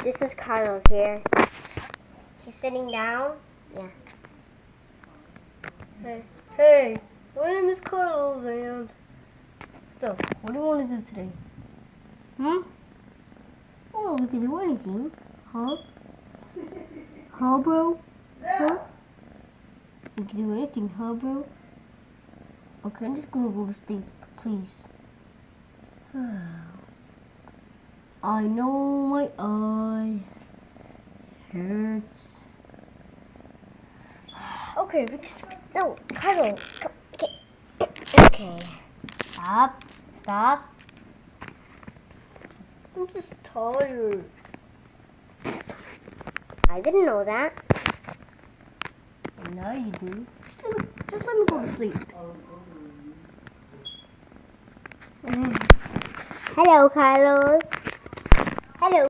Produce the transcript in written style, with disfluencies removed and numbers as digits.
This is Carlos here. He's sitting down. Yeah. Hey, my name is Carlos, and so, what do you want to do today? Oh, we can do anything. Huh? Huh, bro? Huh? We can do anything, huh, bro? Okay, I'm just gonna go to sleep, please. I know my eye hurts. Okay, no, Carlos. Okay. Stop. I'm just tired. I didn't know that. Now you do. Just let me go to sleep. Hello, Carlos.